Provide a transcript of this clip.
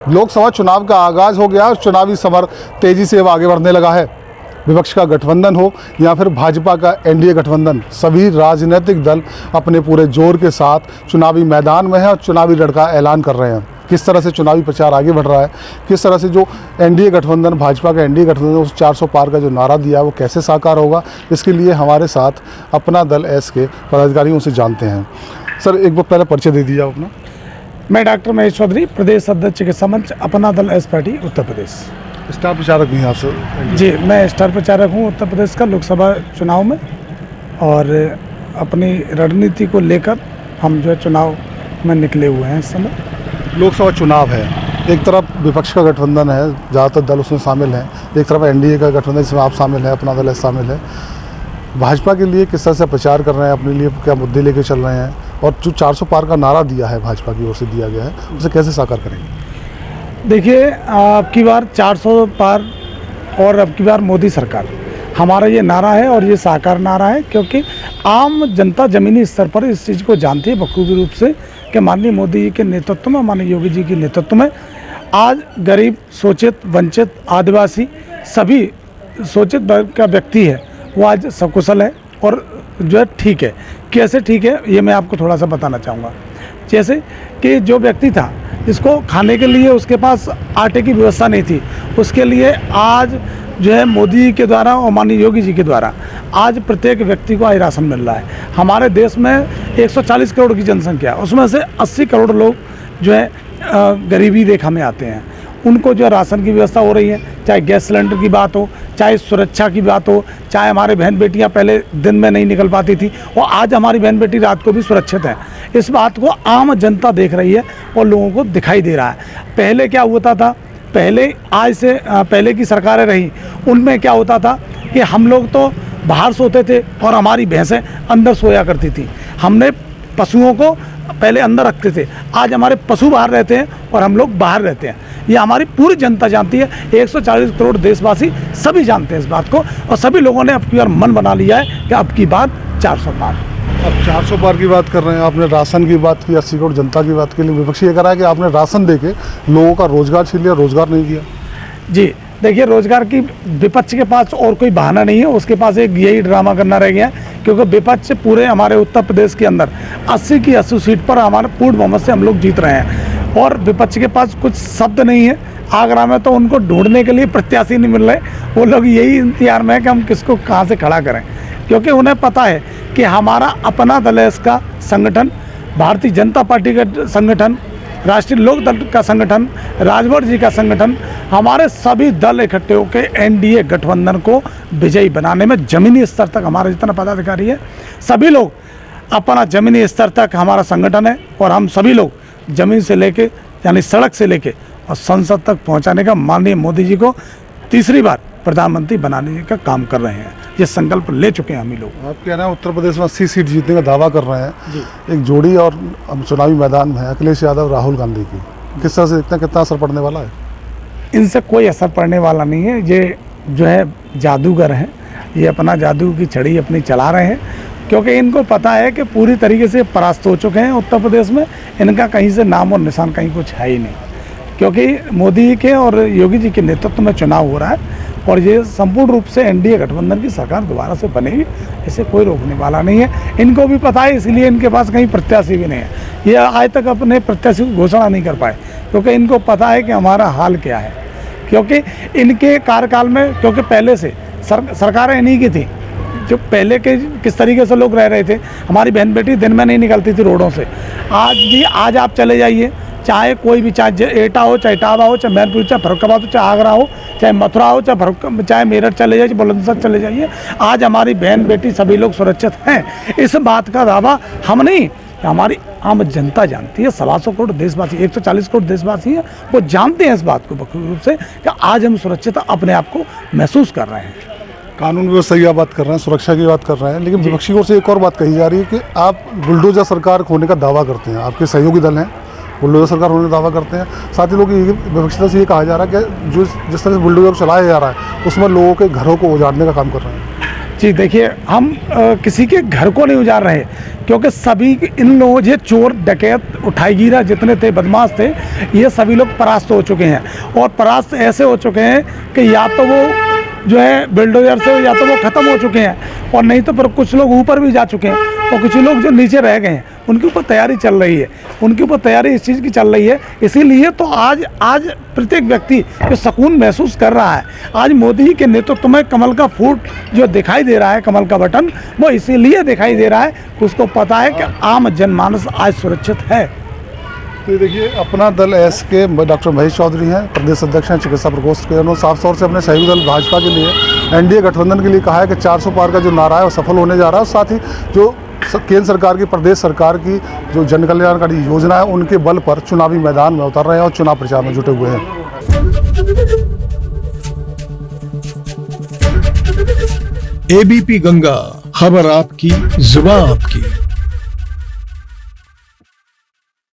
लोकसभा चुनाव का आगाज हो गया और चुनावी समर तेजी से अब आगे बढ़ने लगा है। विपक्ष का गठबंधन हो या फिर भाजपा का एनडीए गठबंधन, सभी राजनीतिक दल अपने पूरे जोर के साथ चुनावी मैदान में हैं और चुनावी लड़ का ऐलान कर रहे हैं। किस तरह से चुनावी प्रचार आगे बढ़ रहा है, किस तरह से जो एनडीए गठबंधन, भाजपा का एनडीए गठबंधन उस 400 पार का जो नारा दिया वो कैसे साकार होगा, इसके लिए हमारे साथ अपना दल एस के पदाधिकारियों से जानते हैं। सर, एक बार पहले परिचय दे दीजिए आप अपना। मैं डॉक्टर महेश चौधरी, प्रदेश अध्यक्ष चिकित्सा मंच, अपना दल S party Uttar Pradesh. Star प्रचारक भी हैं आप सर? जी, मैं स्टार प्रचारक हूँ उत्तर प्रदेश का लोकसभा चुनाव में, और अपनी रणनीति को लेकर हम जो है चुनाव में निकले हुए हैं इस समय। लोकसभा चुनाव है, एक तरफ विपक्ष का गठबंधन है, ज़्यादातर दल उसमें शामिल हैं, एक तरफ एनडीए का गठबंधन जिसमें आप शामिल हैं, अपना दल एस शामिल है। भाजपा के लिए किस तरह से प्रचार कर रहे हैं, अपने लिए क्या मुद्दे लेके चल रहे हैं, और जो 400 पार का नारा दिया है भाजपा की ओर से दिया गया है, उसे कैसे साकार करेंगे? देखिए, अब की बार 400 पार और अब की बार मोदी सरकार, हमारा ये नारा है और ये साकार नारा है, क्योंकि आम जनता ज़मीनी स्तर पर इस चीज़ को जानती है बखूबी रूप से कि माननीय मोदी जी के नेतृत्व में, माननीय योगी जी के नेतृत्व में आज गरीब, शोषित, वंचित, आदिवासी सभी शोषित वर्ग का व्यक्ति है वो आज सकुशल है और जो है ठीक है। कैसे ठीक है ये मैं आपको थोड़ा सा बताना चाहूँगा। जैसे कि जो व्यक्ति था जिसको खाने के लिए उसके पास आटे की व्यवस्था नहीं थी, उसके लिए आज जो है मोदी जी के द्वारा और माननीय योगी जी के द्वारा आज प्रत्येक व्यक्ति को आज राशन मिल रहा है। हमारे देश में 140 करोड़ की जनसंख्या, उसमें से 80 करोड़ लोग जो है गरीबी रेखा में आते हैं, उनको जो राशन की व्यवस्था हो रही है। चाहे गैस सिलेंडर की बात हो, चाहे सुरक्षा की बात हो, चाहे हमारे बहन बेटियां पहले दिन में नहीं निकल पाती थी और आज हमारी बहन बेटी रात को भी सुरक्षित हैं। इस बात को आम जनता देख रही है और लोगों को दिखाई दे रहा है। पहले क्या होता था, पहले आज से पहले की सरकारें रही, उनमें क्या होता था कि हम लोग तो बाहर सोते थे और हमारी भैंसें अंदर सोया करती थी। हमने पशुओं को पहले अंदर रखते थे, आज हमारे पशु बाहर रहते हैं और हम लोग बाहर रहते हैं। ये हमारी पूरी जनता जानती है, 140 करोड़ देशवासी सभी जानते हैं इस बात को, और सभी लोगों ने अब की बार मन बना लिया है कि अब की बात 400 पार। अब 400 पार की बात कर रहे हैं, आपने राशन की बात की, 80 करोड़ जनता की बात की, लेकिन विपक्षी ये कह रहा है कि आपने राशन देके लोगों का रोजगार छीन लिया, रोजगार नहीं दिया। जी देखिए, रोजगार की विपक्ष के पास और कोई बहाना नहीं है, उसके पास एक यही ड्रामा करना रह गया है, क्योंकि विपक्ष पूरे हमारे उत्तर प्रदेश के अंदर 80 की 80 सीट पर हमारे पूर्ण बहुमत से हम लोग जीत रहे हैं, और विपक्ष के पास कुछ शब्द नहीं है। आगरा में तो उनको ढूंढने के लिए प्रत्याशी नहीं मिल रहे, वो लोग यही इंतजार में है कि हम किसको कहाँ से खड़ा करें, क्योंकि उन्हें पता है कि हमारा अपना दल है, इसका संगठन, भारतीय जनता पार्टी का संगठन, राष्ट्रीय लोक दल का संगठन, राजभर जी का संगठन, हमारे सभी दल इकट्ठे होकर एनडीए गठबंधन को विजयी बनाने में जमीनी स्तर तक हमारा जितना पदाधिकारी है, सभी लोग अपना जमीनी स्तर तक हमारा संगठन है, और हम सभी लोग जमीन से लेके यानी सड़क से लेके और संसद तक पहुंचाने का माननीय मोदी जी को तीसरी बार प्रधानमंत्री बनाने का काम कर रहे हैं। ये संकल्प ले चुके हैं हम ही लोग। आप कह रहे हैं उत्तर प्रदेश में 80 सीट जीतने का दावा कर रहे हैं। एक जोड़ी और चुनावी मैदान में है अखिलेश यादव, राहुल गांधी की, किस तरह से देखते हैं, कितना असर पड़ने वाला है? इनसे कोई असर पड़ने वाला नहीं है। ये जो है जादूगर हैं, ये अपना जादू की छड़ी अपनी चला रहे हैं, क्योंकि इनको पता है कि पूरी तरीके से परास्त हो चुके हैं उत्तर प्रदेश में। इनका कहीं से नाम और निशान कहीं कुछ है ही नहीं, क्योंकि मोदी जी के और योगी जी के नेतृत्व में चुनाव हो रहा है, और ये संपूर्ण रूप से एनडीए गठबंधन की सरकार दोबारा से बनेगी, इसे कोई रोकने वाला नहीं है। इनको भी पता है, इसलिए इनके पास कहीं प्रत्याशी भी नहीं है। ये आज तक अपने प्रत्याशी की घोषणा नहीं कर पाए, क्योंकि इनको पता है कि हमारा हाल क्या है। क्योंकि इनके कार्यकाल में, क्योंकि पहले से सरकारें इन्हीं की थी, जो पहले के किस तरीके से लोग रह रहे थे, हमारी बहन बेटी दिन में नहीं निकलती थी रोडों से। आज आप चले जाइए, चाहे कोई भी, चाहे एटा हो, चाहे इटावा हो, चाहे मैनपुर, चाहे फरुखाबाद हो, चाहे आगरा हो, चाहे मथुरा हो, चाहे मेरठ चले जाइए, बुलंदशहर चले जाइए, आज हमारी बहन बेटी सभी लोग सुरक्षित हैं। इस बात का दावा हम नहीं, हमारी आम जनता जानती है। 125 करोड़ देशवासी, 140 करोड़ देशवासी हैं, वो जानते हैं इस बात को बखूबी रूप से कि आज हम सुरक्षित अपने आप को महसूस कर रहे हैं। कानून व्यवस्था की बात कर रहे हैं, सुरक्षा की बात कर रहे हैं, लेकिन विपक्षी ओर से एक और बात कही जा रही है कि आप बुलडोजर सरकार होने का दावा करते हैं, आपके सहयोगी दल हैं, बुलडोजर सरकार होने का दावा करते हैं। साथ ही लोग विपक्षता से ये कहा जा रहा है कि जो जिस तरह से बुलडोजर चलाया जा रहा है उसमें लोगों के घरों को उजाड़ने का काम कर रहे हैं। जी देखिए, हम किसी के घर को नहीं उजाड़ रहे, क्योंकि सभी इन लोगों, ये चोर डकैत उठाईगीरा जितने थे, बदमाश थे, ये सभी लोग परास्त हो चुके हैं। और परास्त ऐसे हो चुके हैं कि या तो वो जो है बिल्डोजर से, या तो वो ख़त्म हो चुके हैं, और नहीं तो फिर कुछ लोग ऊपर भी जा चुके हैं, और कुछ लोग जो नीचे रह गए हैं उनके ऊपर तैयारी चल रही है, उनके ऊपर तैयारी इस चीज़ की चल रही है। इसीलिए तो आज प्रत्येक व्यक्ति जो सुकून महसूस कर रहा है, आज मोदी जी के नेतृत्व में कमल का फूट जो दिखाई दे रहा है, कमल का बटन, वो इसीलिए दिखाई दे रहा है कि उसको पता है कि आम जनमानस आज सुरक्षित है। तो देखिए, अपना दल एस के डॉक्टर महेश चौधरी हैं, प्रदेश अध्यक्ष हैं चिकित्सा प्रकोष्ठ के। उन्होंने साफ तौर से अपने सहयोगी दल भाजपा के लिए, एनडीए गठबंधन के लिए कहा है कि 400 पार का जो नारा है वो सफल होने जा रहा है। और साथ ही जो केंद्र सरकार की, प्रदेश सरकार की जो जन कल्याणकारी योजना है, उनके बल पर चुनावी मैदान में उतर रहे हैं और चुनाव प्रचार में जुटे हुए हैं। एबीपी गंगा, खबर आपकी, जुबान आपकी।